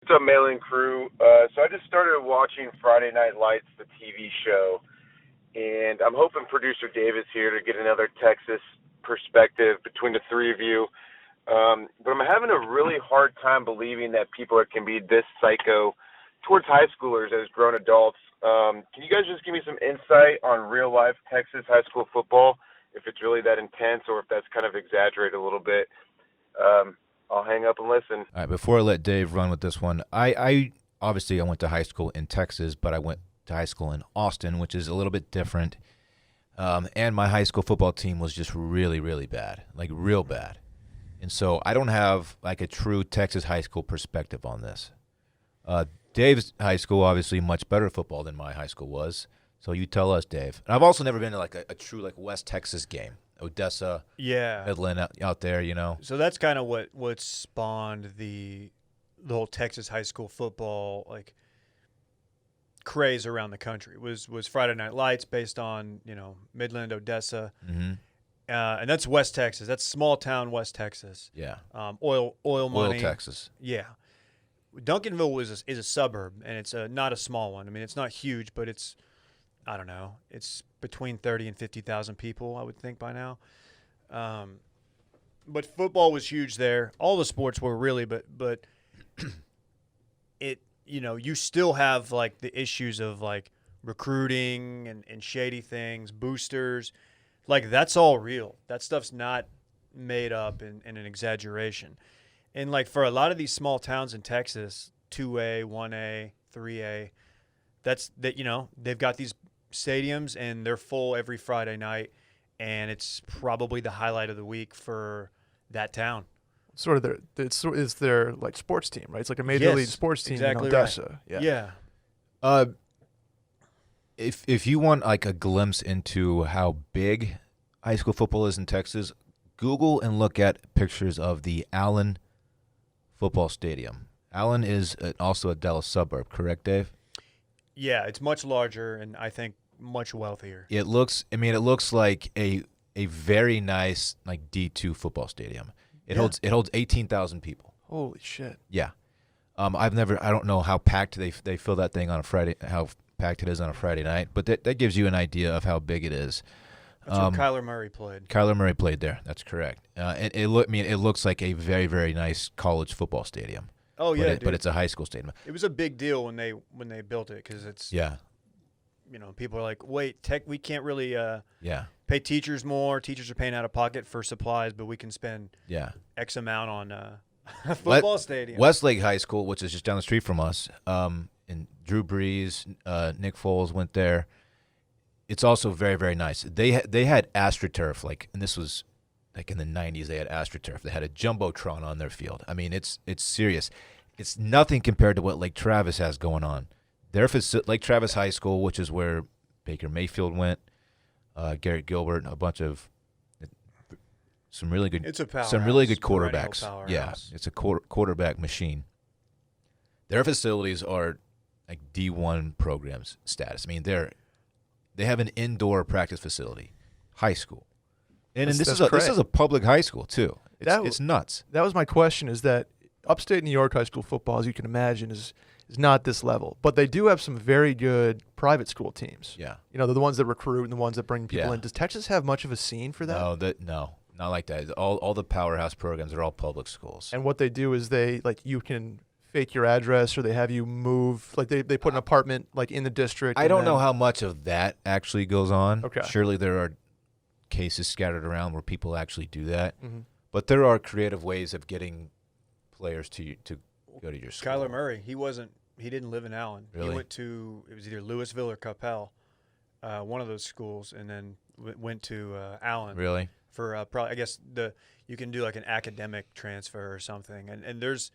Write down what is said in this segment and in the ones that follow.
What's up, Mailing Crew? So I just started watching Friday Night Lights, the TV show, and I'm hoping producer Dave is here to get another Texas perspective between the three of you. But I'm having a really hard time believing that people can be this psycho towards high schoolers as grown adults. Can you guys just give me some insight on real life Texas high school football? If it's really that intense, or if that's kind of exaggerated a little bit. Um, I'll hang up and listen. All right, before I let Dave run with this one, I obviously I went to high school in Texas, but I went to high school in Austin, which is a little bit different. And my high school football team was just really, really bad, like real bad. And so I don't have like a true Texas high school perspective on this. Dave's high school, obviously, much better football than my high school was. So you tell us, Dave. And I've also never been to like a true like West Texas game, Odessa, Yeah. Midland out there, you know. So that's kind of what spawned the whole Texas high school football like craze around the country. Was Friday Night Lights based on Midland, Odessa, Mm-hmm. and that's West Texas. That's small town West Texas. Yeah. Oil money. Oil, Texas. Yeah. Duncanville is a suburb, and it's not a small one. I mean, it's not huge, but it's I don't know. It's between 30 and 50,000 people, I would think by now. But football was huge there. All the sports were really, but it you still have like the issues of like recruiting and shady things, boosters. Like that's all real. That stuff's not made up in an exaggeration. And like for a lot of these small towns in Texas, 2A, 1A, 3A, they've got these stadiums and they're full every Friday night, and it's probably the highlight of the week for that town. Sort of it's their like sports team, right? It's like a major league sports team exactly in Odessa. Right. Yeah. Uh, if you want like a glimpse into how big high school football is in Texas, Google and look at pictures of the Allen football stadium. Allen is also a Dallas suburb, correct, Dave? Yeah, it's much larger and I think much wealthier. It looks like a very nice like D2 football stadium. It holds 18,000 people. Holy shit. Yeah. I don't know how packed they fill that thing on a Friday, how packed it is on a Friday night, but that gives you an idea of how big it is. That's where Kyler Murray played. Kyler Murray played there. That's correct. It looks like a very, very nice college football stadium. Oh yeah, but it's a high school stadium. It was a big deal when they built it because it's people are like, wait, we can't really pay teachers more. Teachers are paying out of pocket for supplies, but we can spend X amount on a football stadium. Westlake High School, which is just down the street from us, and Drew Brees, Nick Foles went there. It's also very, very nice. They had AstroTurf, and this was like in the 90s. They had AstroTurf. They had a jumbotron on their field. I mean, it's serious. It's nothing compared to what Lake Travis has going on. Lake Travis High School, which is where Baker Mayfield went, Garrett Gilbert, a bunch of some really good quarterbacks. Yeah, it's a quarterback machine. Their facilities are like D1 programs status. I mean, they have an indoor practice facility, high school, and this is a public high school too. It's nuts. That was my question. Is that upstate New York high school football, as you can imagine, is not this level, but they do have some very good private school teams. Yeah, they're the ones that recruit and the ones that bring people in. Does Texas have much of a scene for that? No, not like that. All the powerhouse programs are all public schools. And what they do is you can fake your address, or they have you move, they put an apartment in the district. I don't know how much of that actually goes on. Okay. Surely there are cases scattered around where people actually do that. Mm-hmm. But there are creative ways of getting players to go to your school. Kyler Murray, he didn't live in Allen. Really? He went to, it was either Louisville or Capel, one of those schools, and then went to Allen. Really? For probably, I guess you can do like an academic transfer or something. And there's,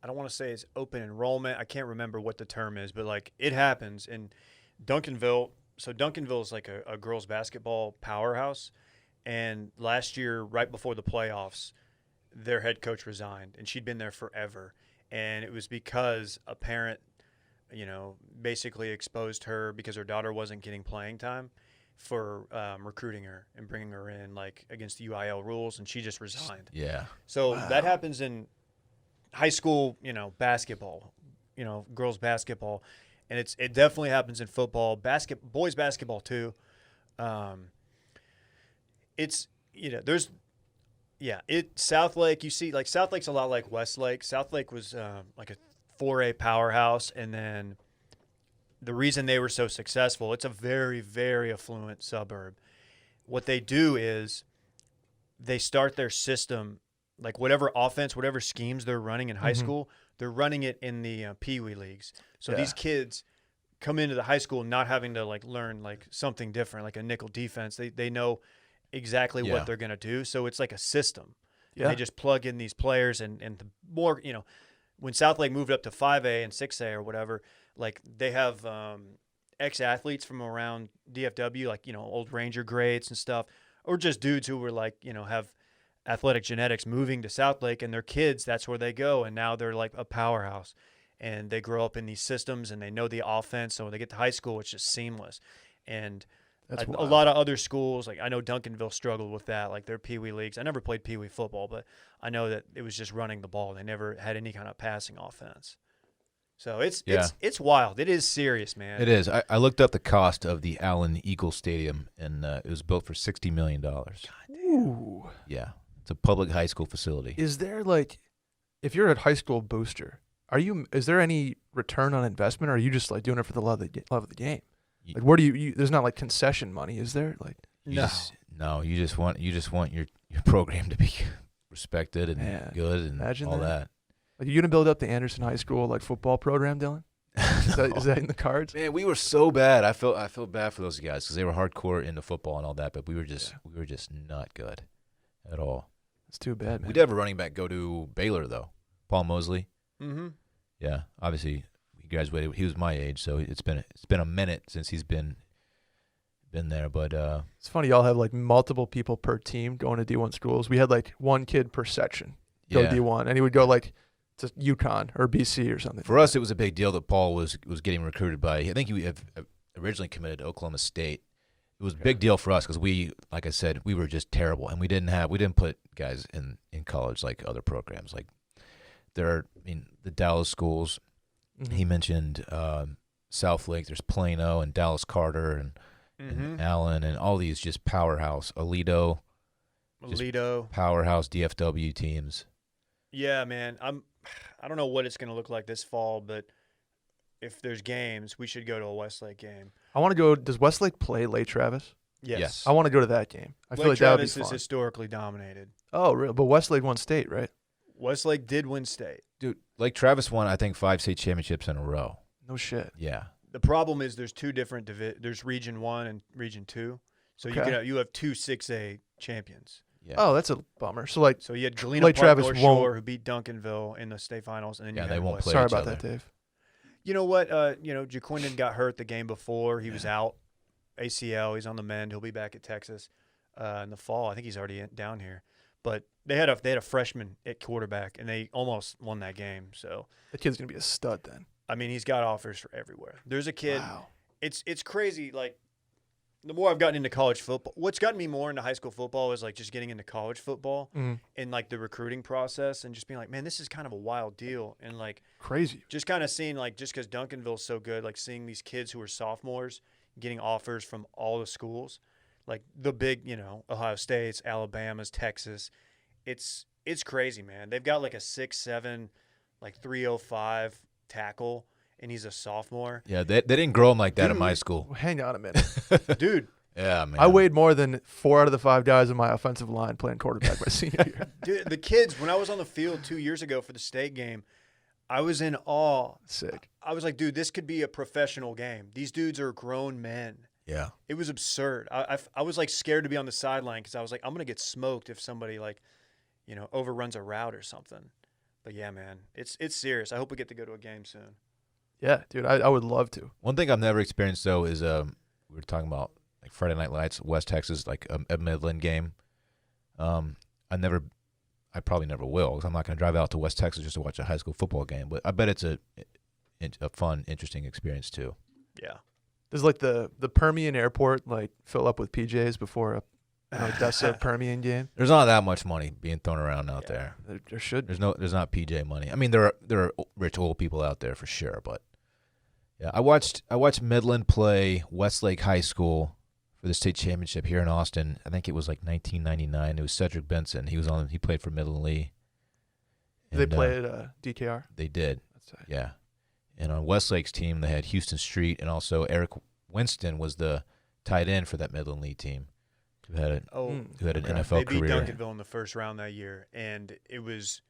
I don't want to say it's open enrollment. I can't remember what the term is, but it happens. And Duncanville is like a girls basketball powerhouse. And last year, right before the playoffs, their head coach resigned, and she'd been there forever. And it was because a parent, basically exposed her because her daughter wasn't getting playing time for recruiting her and bringing her in against the UIL rules, and she just resigned. Yeah. So that happens in high school, basketball. girls basketball, and it definitely happens in football, boys basketball too. South Lake, you see, like South Lake's a lot like Westlake. South Lake was like a 4A powerhouse, and then the reason they were so successful, it's a very, very affluent suburb. What they do is they start their system, like whatever offense, whatever schemes they're running in high school, they're running it in the Pee Wee leagues. So these kids come into the high school not having to like learn like something different, like a nickel defense. They know exactly what they're going to do. So it's like a system. Yeah. They just plug in these players and the more, when South Lake moved up to 5A and 6A or whatever, like they have ex-athletes from around DFW, like, old Ranger grades and stuff, or just dudes who were like, have athletic genetics moving to South Lake, and their kids, that's where they go. And now they're like a powerhouse, and they grow up in these systems and they know the offense. So when they get to high school, it's just seamless. And a lot of other schools, like I know Duncanville struggled with that, like their Pee Wee leagues. I never played Pee Wee football, but I know that it was just running the ball. They never had any kind of passing offense. So it's wild. It is serious, man. It is. I looked up the cost of the Allen Eagles Stadium, and it was built for $60 million. God damn. Ooh. Yeah. It's a public high school facility. Is there like, if you're a high school booster, is there any return on investment, or are you just like doing it for the love of the game? Like, where do you there's not like concession money, is there? Like, you just want your program to be respected and good and imagine all that. Like, are you gonna build up the Anderson High School like football program, Dylan? Is that in the cards? Man, we were so bad. I felt bad for those guys because they were hardcore into football and all that, but we were just not good at all. It's too bad, man. We did have a running back go to Baylor though, Paul Mosley. Mm-hmm. Yeah, obviously he graduated. He was my age, so it's been a minute since he's been there. But it's funny, y'all have like multiple people per team going to D1 schools. We had like one kid per section go D1, and he would go like to UConn or BC or something. For us, it was a big deal that Paul was getting recruited by. I think he originally committed to Oklahoma State. It was a big deal for us because we, like I said, we were just terrible, and we didn't put guys in college like other programs. Like the Dallas schools. Mm-hmm. He mentioned South Lake. There's Plano and Dallas Carter and Allen and all these just powerhouse Aledo, powerhouse DFW teams. Yeah, man. I don't know what it's going to look like this fall, but if there's games, we should go to a Westlake game. I want to go. Does Westlake play Lake Travis? Yes. I want to go to that game. I feel like that would be fun. Lake Travis is historically dominated. Oh, really? But Westlake won state, right? Westlake did win state. Dude, Lake Travis won, I think, 5 state championships in a row. No shit. Yeah. The problem is there's two different there's Region 1 and Region 2. So you have two 6A champions. Yeah. Oh, that's a bummer. So you had Galena Park North Shore who beat Duncanville in the state finals, and then they won't play. Sorry about that, Dave. You know what? Jaquindon got hurt the game before. He was out, ACL. He's on the mend. He'll be back at Texas in the fall. I think he's already down here. But they had a freshman at quarterback, and they almost won that game. So the kid's gonna be a stud then. I mean, he's got offers for everywhere. There's a kid. Wow. It's crazy. Like, the more I've gotten into college football, what's gotten me more into high school football is like just getting into college football and like the recruiting process and just being like, man, this is kind of a wild deal. And like crazy. Just kind of seeing like, just because Duncanville's so good, like seeing these kids who are sophomores getting offers from all the schools, like the big, Ohio State's, Alabama's, Texas. It's crazy, man. They've got like a 6'7", like 305 tackle, and he's a sophomore. Yeah, they didn't grow him like that in my school. Hang on a minute. Dude. Yeah, man. I weighed more than 4 out of the 5 guys in my offensive line playing quarterback my senior year. Dude, the kids, when I was on the field 2 years ago for the state game, I was in awe. Sick. I was like, dude, this could be a professional game. These dudes are grown men. Yeah. It was absurd. I was like scared to be on the sideline because I was like, I'm going to get smoked if somebody like, overruns a route or something. But yeah, man, it's serious. I hope we get to go to a game soon. Yeah, dude, I would love to. One thing I've never experienced though is we were talking about like Friday Night Lights, West Texas, like a Midland game. I probably never will because I'm not going to drive out to West Texas just to watch a high school football game. But I bet it's a fun, interesting experience too. Yeah. Does like the Permian airport like fill up with PJs before Odessa Permian game. There's not that much money being thrown around out Yeah. there. There should. There's not PJ money. I mean, there are rich old people out there for sure, but yeah, I watched Midland play Westlake High School for the state championship here in Austin. I think it was like 1999. It was Cedric Benson. He played for Midland Lee. They And, played DKR. They did. That's right. Yeah. And on Westlake's team, they had Houston Street, and also Eric Winston was the tight end for that Midland Lee team, who had an Okay. NFL They beat career. Duncanville in the first round that year, and it was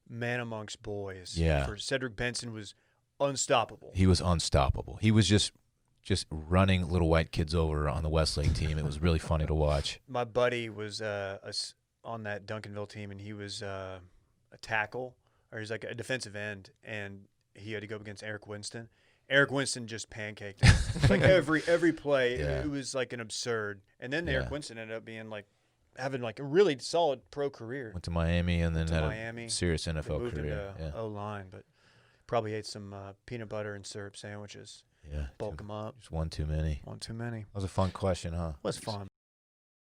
man amongst boys. Yeah. For Cedric Benson was unstoppable. He was unstoppable. He was just running little white kids over on the Westlake team. It was really funny to watch. My buddy was on that Duncanville team, and he was a tackle, or he's like a defensive end, and he had to go up against Eric Winston. Eric Winston just pancaked him. Like every play, Yeah. it was like an absurd. And then Yeah. Eric Winston ended up being like having like a really solid pro career. Went to Miami and then to had Miami. a serious They NFL moved career. into O-line, but probably ate some peanut butter and syrup sandwiches. Yeah. Bulk them up. Just one too many. One too many. That was a fun question, huh? Was fun.